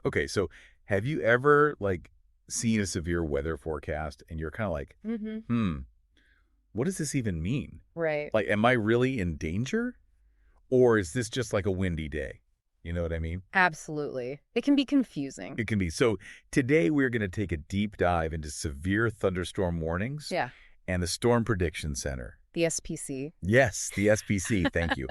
Okay, so have you ever, like, seen a severe weather forecast and you're kind of like, Mm-hmm. what does this even mean? Right. Like, am I really in danger? Or is this just like a windy day? You know what I mean? Absolutely. It can be confusing. It can be. So today we're going to take a deep dive into severe thunderstorm warnings Yeah. and the Storm Prediction Center. The SPC. Yes, the SPC. Thank you.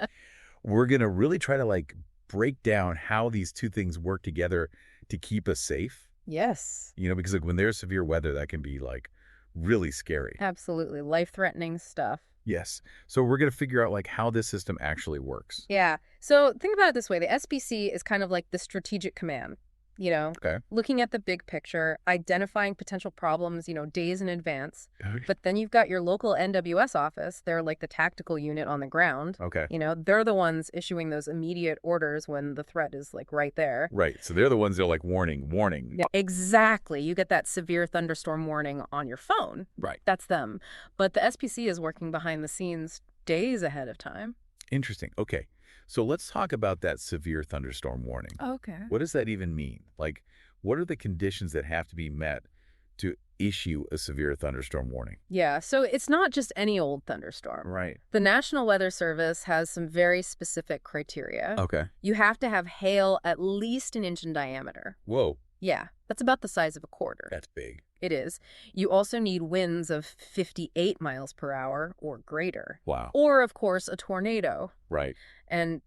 We're going to really try to like break down how these two things work together to keep us safe. Yes. Because like when there's severe weather, that can be like really scary. Absolutely. Life-threatening stuff. Yes. So we're going to figure out like how this system actually works. Yeah. So think about it this way. The SPC is kind of like the strategic command, Okay. looking at the big picture, identifying potential problems, days in advance. Okay. But then you've got your local NWS office. They're like the tactical unit on the ground. Okay. They're the ones issuing those immediate orders when the threat is like right there. Right. So they're the ones that are like warning, warning. Yeah, exactly. You get that severe thunderstorm warning on your phone. Right. That's them. But the SPC is working behind the scenes days ahead of time. Interesting. Okay. So let's talk about that severe thunderstorm warning. Okay. What does that even mean? Like, what are the conditions that have to be met to issue a severe thunderstorm warning? Yeah, so it's not just any old thunderstorm. Right. The National Weather Service has some very specific criteria. Okay. You have to have hail at least an inch in diameter. Whoa. Yeah, that's about the size of a quarter. That's big. It is. You also need winds of 58 miles per hour or greater. Wow. Or, of course, a tornado. Right. And,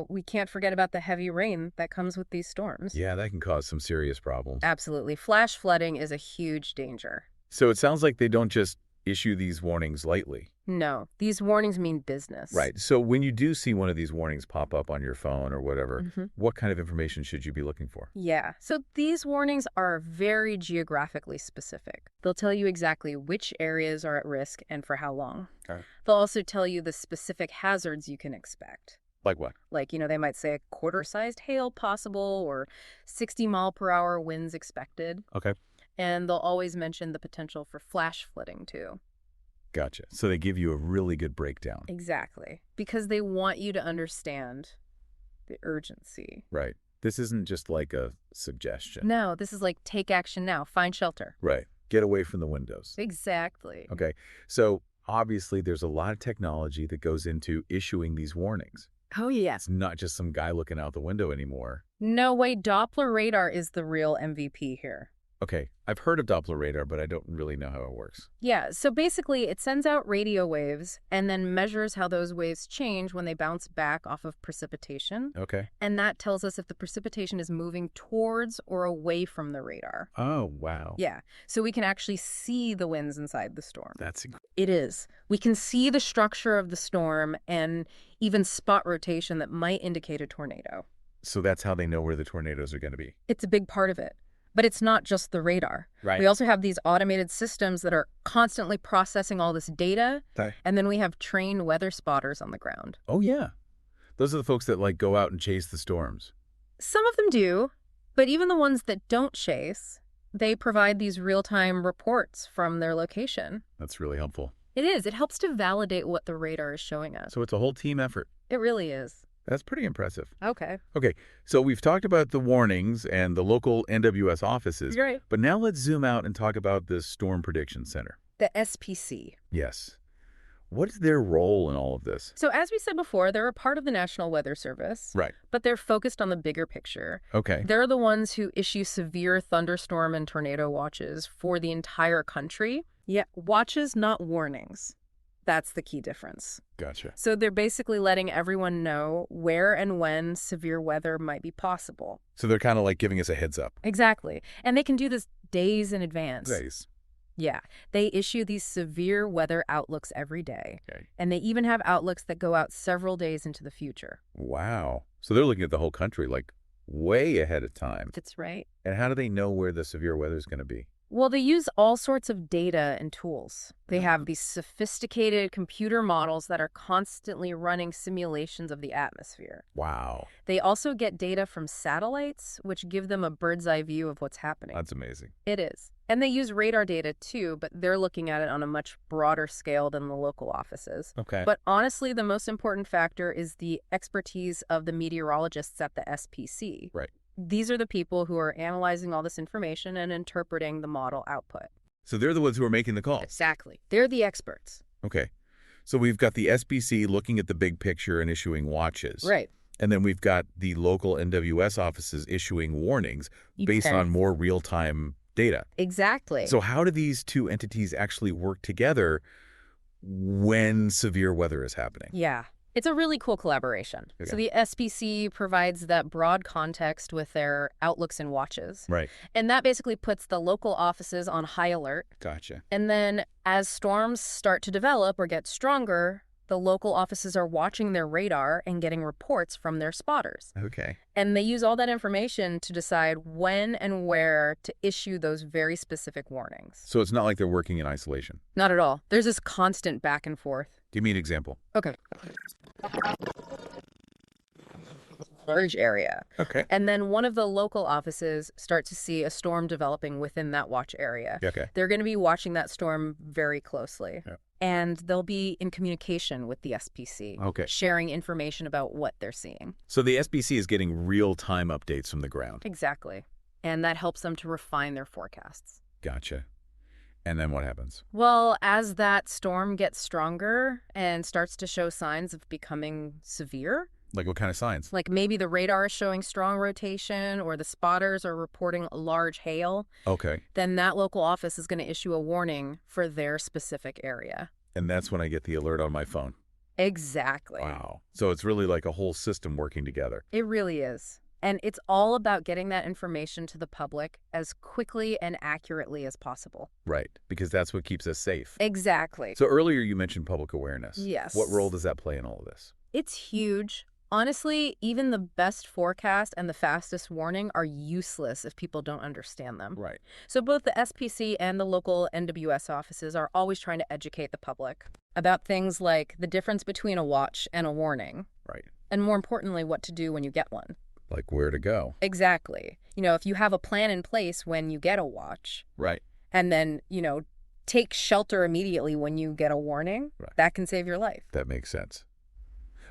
we can't forget about the heavy rain that comes with these storms. Yeah, that can cause some serious problems. Absolutely. Flash flooding is a huge danger. So it sounds like they don't just issue these warnings lightly. No, these warnings mean business. Right. So when you do see one of these warnings pop up on your phone or whatever, Mm-hmm. what kind of information should you be looking for? Yeah, so these warnings are very geographically specific. They'll tell you exactly which areas are at risk and for how long. Okay. They'll also tell you the specific hazards you can expect. Like what? Like, they might say a quarter-sized hail possible or 60-mile-per-hour winds expected. Okay. And they'll always mention the potential for flash flooding, too. Gotcha. So they give you a really good breakdown. Exactly. Because they want you to understand the urgency. Right. This isn't just like a suggestion. No, this is like take action now, find shelter. Right. Get away from the windows. Exactly. Okay. So obviously there's a lot of technology that goes into issuing these warnings. Oh, yes. It's not just some guy looking out the window anymore. No way, Doppler radar is the real MVP here. Okay. I've heard of Doppler radar, but I don't really know how it works. Yeah, so basically it sends out radio waves and then measures how those waves change when they bounce back off of precipitation. Okay. And that tells us if the precipitation is moving towards or away from the radar. Oh, wow. Yeah, so we can actually see the winds inside the storm. That's incredible. It is. We can see the structure of the storm and even spot rotation that might indicate a tornado. So that's how they know where the tornadoes are going to be. It's a big part of it. But it's not just the radar. Right. We also have these automated systems that are constantly processing all this data. Okay. And then we have trained weather spotters on the ground. Oh, yeah. Those are the folks that like go out and chase the storms. Some of them do, but even the ones that don't chase, they provide these real-time reports from their location. That's really helpful. It is. It helps to validate what the radar is showing us. So it's a whole team effort. It really is. That's pretty impressive. Okay. Okay, so we've talked about the warnings and the local NWS offices, Right. but now let's zoom out and talk about the Storm Prediction Center. The SPC. Yes. What is their role in all of this? So as we said before, they're a part of the National Weather Service. Right. But they're focused on the bigger picture. Okay. They're the ones who issue severe thunderstorm and tornado watches for the entire country. Yeah, watches, not warnings. That's the key difference. Gotcha. So they're basically letting everyone know where and when severe weather might be possible. So they're kind of like giving us a heads up. Exactly. And they can do this days in advance. Days. Yeah. They issue these severe weather outlooks every day. Okay. And they even have outlooks that go out several days into the future. Wow. So they're looking at the whole country like way ahead of time. That's right. And how do they know where the severe weather is going to be? Well, they use all sorts of data and tools. They have these sophisticated computer models that are constantly running simulations of the atmosphere. Wow. They also get data from satellites, which give them a bird's eye view of what's happening. That's amazing. It is. And they use radar data too, but they're looking at it on a much broader scale than the local offices. Okay. But honestly, the most important factor is the expertise of the meteorologists at the SPC. Right. These are the people who are analyzing all this information and interpreting the model output. So they're the ones who are making the calls. Exactly. They're the experts. Okay. So we've got the SPC looking at the big picture and issuing watches. Right. And then we've got the local NWS offices issuing warnings based on more real-time data. Exactly. So how do these two entities actually work together when severe weather is happening? Yeah. It's a really cool collaboration. Okay. So the SPC provides that broad context with their outlooks and watches. Right. And that basically puts the local offices on high alert. Gotcha. And then as storms start to develop or get stronger, the local offices are watching their radar and getting reports from their spotters. Okay. And they use all that information to decide when and where to issue those very specific warnings. So it's not like they're working in isolation. Not at all. There's this constant back and forth. Give me an example. Okay. Large area. Okay. And then one of the local offices start to see a storm developing within that watch area. Okay. They're going to be watching that storm very closely. Yep. And they'll be in communication with the SPC, Okay. sharing information about what they're seeing. So the SPC is getting real-time updates from the ground. Exactly. And that helps them to refine their forecasts. Gotcha. And then what happens? Well, as that storm gets stronger and starts to show signs of becoming severe, Like what kind of signs? like maybe the radar is showing strong rotation or the spotters are reporting large hail, Okay. then that local office is going to issue a warning for their specific area. And that's when I get the alert on my phone. Exactly. Wow. So it's really like a whole system working together. It really is. And it's all about getting that information to the public as quickly and accurately as possible. Right. Because that's what keeps us safe. Exactly. So earlier you mentioned public awareness. Yes. What role does that play in all of this? It's huge. Honestly, even the best forecast and the fastest warning are useless if people don't understand them. Right. So both the SPC and the local NWS offices are always trying to educate the public about things like the difference between a watch and a warning, Right. and more importantly, what to do when you get one. Like where to go. Exactly. If you have a plan in place when you get a watch, Right. and then, take shelter immediately when you get a warning, Right. that can save your life. That makes sense.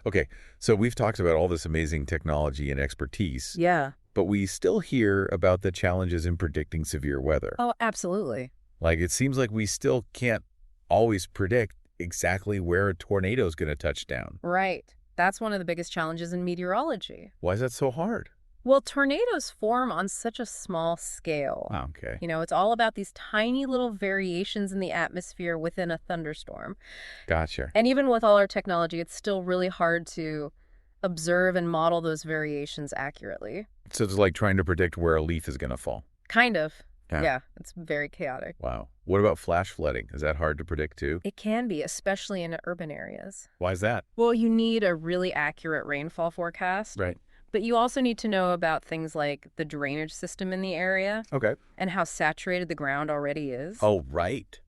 Okay. So we've talked about all this amazing technology and expertise, Yeah. but we still hear about the challenges in predicting severe weather. Oh, absolutely. Like it seems like we still can't always predict exactly where a tornado is going to touch down. Right. That's one of the biggest challenges in meteorology. Why is that so hard? Well, tornadoes form on such a small scale. Oh, okay. It's all about these tiny little variations in the atmosphere within a thunderstorm. Gotcha. And even with all our technology, it's still really hard to observe and model those variations accurately. So it's like trying to predict where a leaf is going to fall. Kind of. Yeah. Yeah, it's very chaotic. Wow. What about flash flooding? Is that hard to predict too? It can be, especially in urban areas. Why is that? Well, you need a really accurate rainfall forecast. Right. But you also need to know about things like the drainage system in the area Okay. and how saturated the ground already is. Oh, right.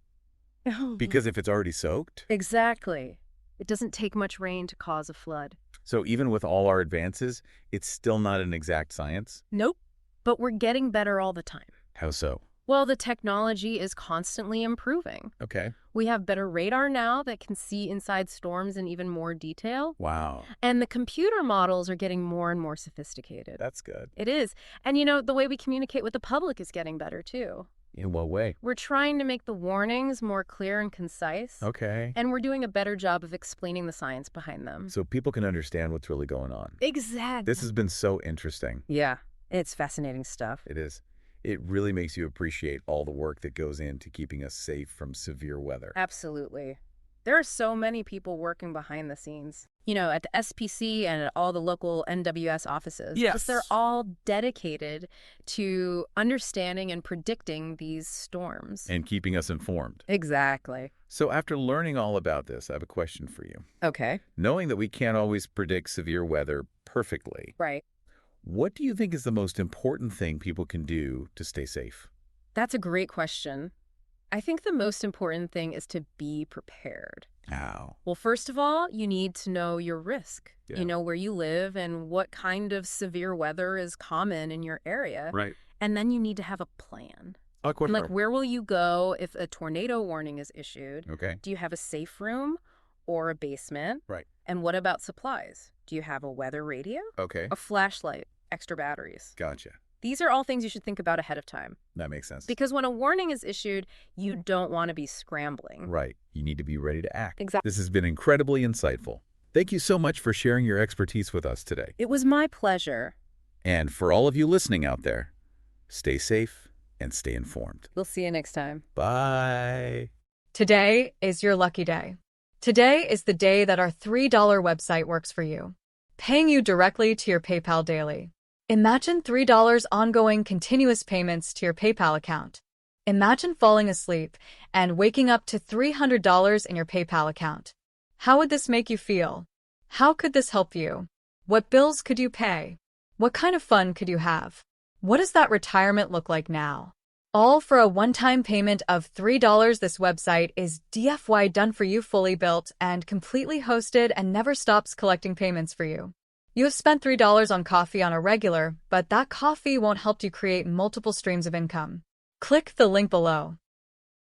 Because if it's already soaked? Exactly. It doesn't take much rain to cause a flood. So even with all our advances, it's still not an exact science? Nope. But we're getting better all the time. How so? Well, the technology is constantly improving. Okay. We have better radar now that can see inside storms in even more detail. Wow. And the computer models are getting more and more sophisticated. That's good. It is. And the way we communicate with the public is getting better too. In what way? We're trying to make the warnings more clear and concise. Okay. And we're doing a better job of explaining the science behind them. So people can understand what's really going on. Exactly. This has been so interesting. Yeah, it's fascinating stuff. It is. It really makes you appreciate all the work that goes into keeping us safe from severe weather. Absolutely. There are so many people working behind the scenes, at the SPC and at all the local NWS offices. Yes. Because they're all dedicated to understanding and predicting these storms. And keeping us informed. Exactly. So after learning all about this, I have a question for you. Okay. Knowing that we can't always predict severe weather perfectly, Right. what do you think is the most important thing people can do to stay safe? That's a great question. I think the most important thing is to be prepared. How? Well, first of all, you need to know your risk. Yeah. You know where you live and what kind of severe weather is common in your area. Right. And then you need to have a plan. And, like, where will you go if a tornado warning is issued? Okay. Do you have a safe room or a basement? Right. And what about supplies? Do you have a weather radio? Okay. A flashlight? extra batteries. Gotcha. These are all things you should think about ahead of time. That makes sense. Because when a warning is issued, you don't want to be scrambling. Right. You need to be ready to act. Exactly. This has been incredibly insightful. Thank you so much for sharing your expertise with us today. It was my pleasure. And for all of you listening out there, stay safe and stay informed. We'll see you next time. Bye. Today is your lucky day. Today is the day that our $3 website works for you, paying you directly to your PayPal daily. Imagine $3 ongoing continuous payments to your PayPal account. Imagine falling asleep and waking up to $300 in your PayPal account. How would this make you feel? How could this help you? What bills could you pay? What kind of fun could you have? What does that retirement look like now? All for a one-time payment of $3. This website is DFY done for you, fully built and completely hosted, and never stops collecting payments for you. You have spent $3 on coffee on a regular, but that coffee won't help you create multiple streams of income. Click the link below.